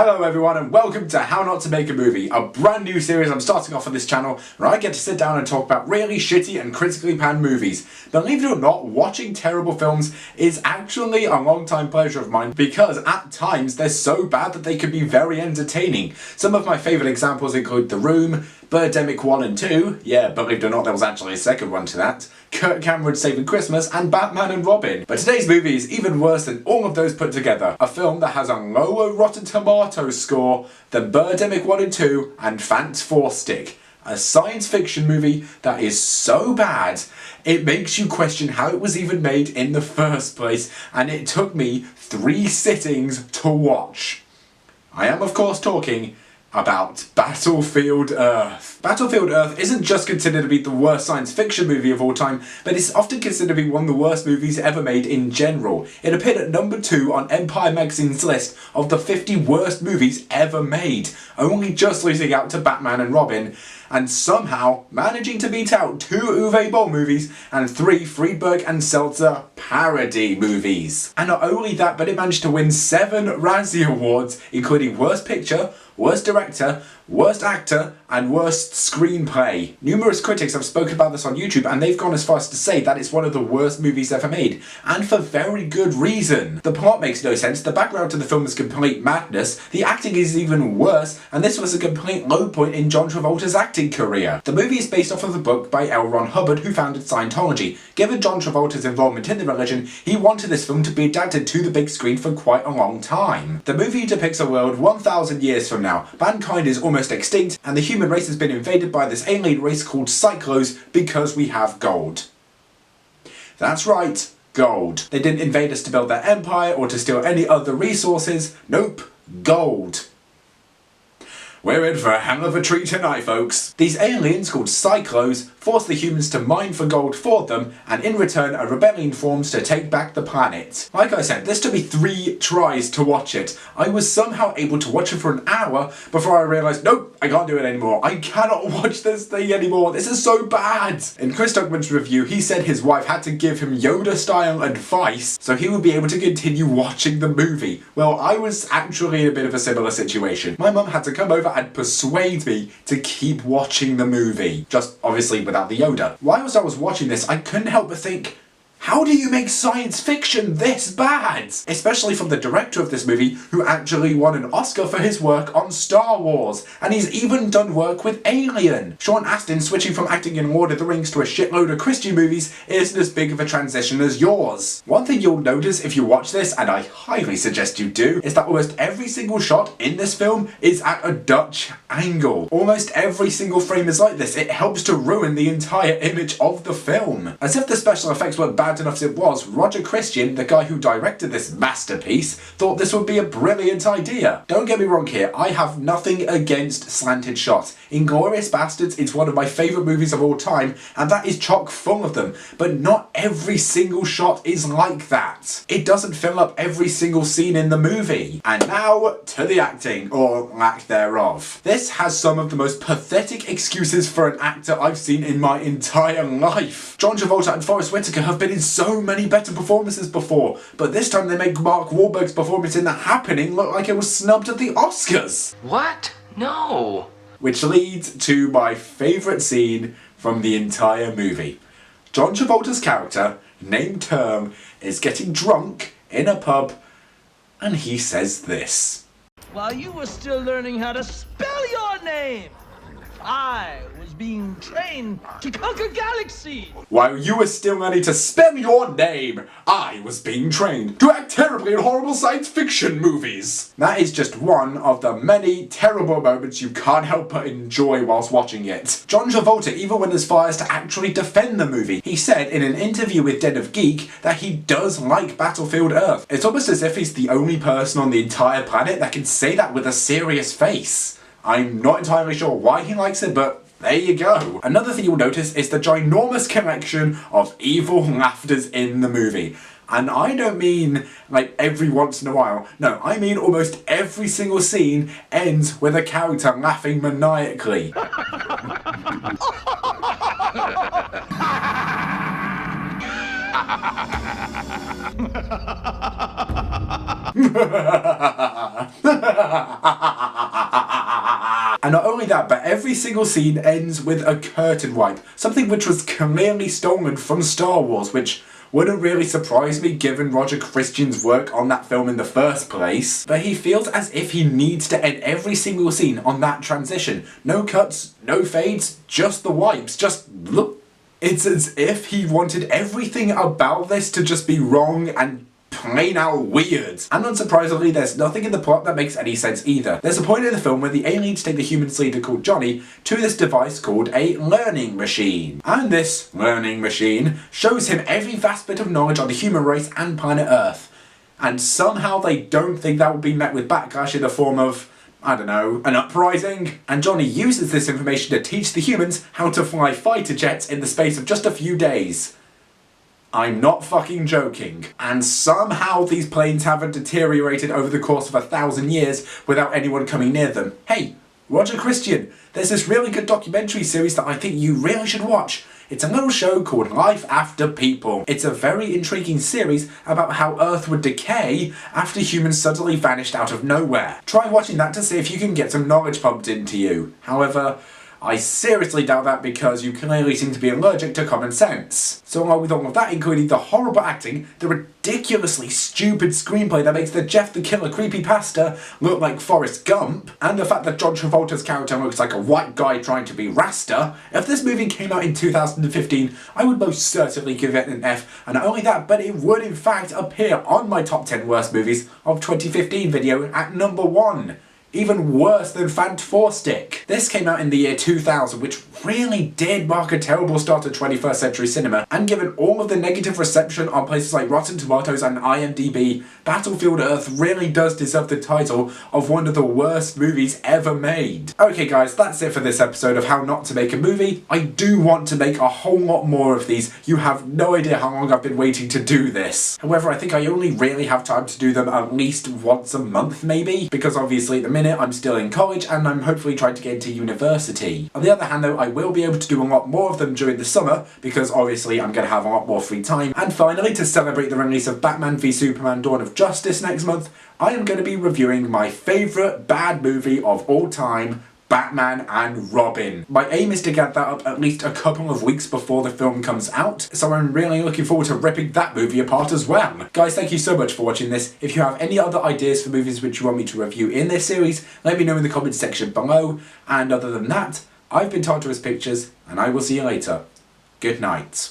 Hello everyone and welcome to How Not to Make a Movie, a brand new series I'm starting off on this channel where I get to sit down and talk about really shitty and critically panned movies. Believe it or not, watching terrible films is actually a long-time pleasure of mine because at times they're so bad that they can be very entertaining. Some of my favourite examples include The Room, Birdemic 1 and 2, yeah, believe it or not there was actually a second one to that, Kirk Cameron's Saving Christmas, and Batman and Robin. But today's movie is even worse than all of those put together. A film that has a lower Rotten Tomatoes score than Birdemic 1 and 2 and Fant 4 Stick. A science fiction movie that is so bad, it makes you question how it was even made in the first place, and it took me 3 sittings to watch. I am of course talking about Battlefield Earth. Battlefield Earth isn't just considered to be the worst science fiction movie of all time, but it's often considered to be one of the worst movies ever made in general. It appeared at number 2 on Empire magazine's list of the 50 worst movies ever made, only just losing out to Batman and Robin, and somehow managing to beat out 2 Uwe Boll movies and 3 Friedberg and Seltzer parody movies. And not only that, but it managed to win 7 Razzie Awards, including Worst Picture, Worst Director, Worst Actor, and Worst Screenplay. Numerous critics have spoken about this on YouTube and they've gone as far as to say that it's one of the worst movies ever made, and for very good reason. The plot makes no sense, the background to the film is complete madness, the acting is even worse, and this was a complete low point in John Travolta's acting career. The movie is based off of a book by L. Ron Hubbard, who founded Scientology. Given John Travolta's involvement in the religion, he wanted this film to be adapted to the big screen for quite a long time. The movie depicts a world 1,000 years from now. Mankind is almost extinct, and the human race has been invaded by this alien race called Cyclos because we have gold. That's right, gold. They didn't invade us to build their empire or to steal any other resources. Nope, gold. We're in for a hell of a treat tonight, folks. These aliens, called Cyclos, force the humans to mine for gold for them, and in return a rebellion forms to take back the planet. Like I said, this took me 3 tries to watch it. I was somehow able to watch it for an hour before I realised, nope, I can't do it anymore. I cannot watch this thing anymore. This is so bad. In Chris Dugman's review, he said his wife had to give him Yoda-style advice so he would be able to continue watching the movie. Well, I was actually in a bit of a similar situation. My mum had to come over and persuade me to keep watching the movie. Just obviously without the Yoda. Whilst I was watching this, I couldn't help but think, how do you make science fiction this bad? Especially from the director of this movie, who actually won an Oscar for his work on Star Wars, and he's even done work with Alien. Sean Astin switching from acting in Lord of the Rings to a shitload of Christian movies isn't as big of a transition as yours. One thing you'll notice if you watch this, and I highly suggest you do, is that almost every single shot in this film is at a Dutch angle. Almost every single frame is like this. It helps to ruin the entire image of the film. As if the special effects were bad enough as it was, Roger Christian, the guy who directed this masterpiece, thought this would be a brilliant idea. Don't get me wrong here, I have nothing against slanted shots. Inglourious Basterds is one of my favourite movies of all time, and that is chock full of them, but not every single shot is like that. It doesn't fill up every single scene in the movie. And now to the acting, or lack thereof. This has some of the most pathetic excuses for an actor I've seen in my entire life. John Travolta and Forest Whitaker have been in so many better performances before, but this time they make Mark Wahlberg's performance in The Happening look like it was snubbed at the Oscars. What? No. Which leads to my favourite scene from the entire movie. John Travolta's character, named Term, is getting drunk in a pub, and he says this. While you were still learning how to spell your name, I was being trained to conquer galaxies. While you were still learning to spell your name, I was being trained to act terribly in horrible science fiction movies. That is just one of the many terrible moments you can't help but enjoy whilst watching it. John Travolta even went as far as to actually defend the movie. He said in an interview with Den of Geek that he does like Battlefield Earth. It's almost as if he's the only person on the entire planet that can say that with a serious face. I'm not entirely sure why he likes it, but there you go. Another thing you'll notice is the ginormous collection of evil laughters in the movie. And I don't mean like every once in a while. No, I mean almost every single scene ends with a character laughing maniacally. And not only that, but every single scene ends with a curtain wipe, something which was clearly stolen from Star Wars, which wouldn't really surprise me given Roger Christian's work on that film in the first place. But he feels as if he needs to end every single scene on that transition. No cuts, no fades, just the wipes, just look. It's as if he wanted everything about this to just be wrong and plain out weird. And unsurprisingly, there's nothing in the plot that makes any sense either. There's a point in the film where the aliens take the humans leader called Johnny to this device called a learning machine. And this learning machine shows him every vast bit of knowledge on the human race and planet Earth. And somehow they don't think that will be met with backlash in the form of, I don't know, an uprising. And Johnny uses this information to teach the humans how to fly fighter jets in the space of just a few days. I'm not fucking joking. And somehow these planes haven't deteriorated over the course of 1,000 years without anyone coming near them. Hey, Roger Christian, there's this really good documentary series that I think you really should watch. It's a little show called Life After People. It's a very intriguing series about how Earth would decay after humans suddenly vanished out of nowhere. Try watching that to see if you can get some knowledge pumped into you. However, I seriously doubt that because you clearly seem to be allergic to common sense. So along with all of that, including the horrible acting, the ridiculously stupid screenplay that makes the Jeff the Killer creepypasta look like Forrest Gump, and the fact that John Travolta's character looks like a white guy trying to be Rasta, if this movie came out in 2015, I would most certainly give it an F, and not only that, but it would in fact appear on my top 10 worst movies of 2015 video at number 1. Even worse than Fant4stick. This came out in the year 2000, which really did mark a terrible start to 21st century cinema, and given all of the negative reception on places like Rotten Tomatoes and IMDb, Battlefield Earth really does deserve the title of one of the worst movies ever made. Okay guys, that's it for this episode of How Not to Make a Movie. I do want to make a whole lot more of these. You have no idea how long I've been waiting to do this. However, I think I only really have time to do them at least once a month maybe, because obviously at the minute I'm still in college and I'm hopefully trying to get into university. On the other hand though, I will be able to do a lot more of them during the summer because obviously I'm going to have a lot more free time. And finally, to celebrate the release of Batman v Superman Dawn of Justice next month, I am going to be reviewing my favourite bad movie of all time, Batman and Robin. My aim is to get that up at least a couple of weeks before the film comes out, so I'm really looking forward to ripping that movie apart as well. Guys, thank you so much for watching this. If you have any other ideas for movies which you want me to review in this series, let me know in the comments section below. And other than that, I've been Tartarus Pictures, and I will see you later. Good night.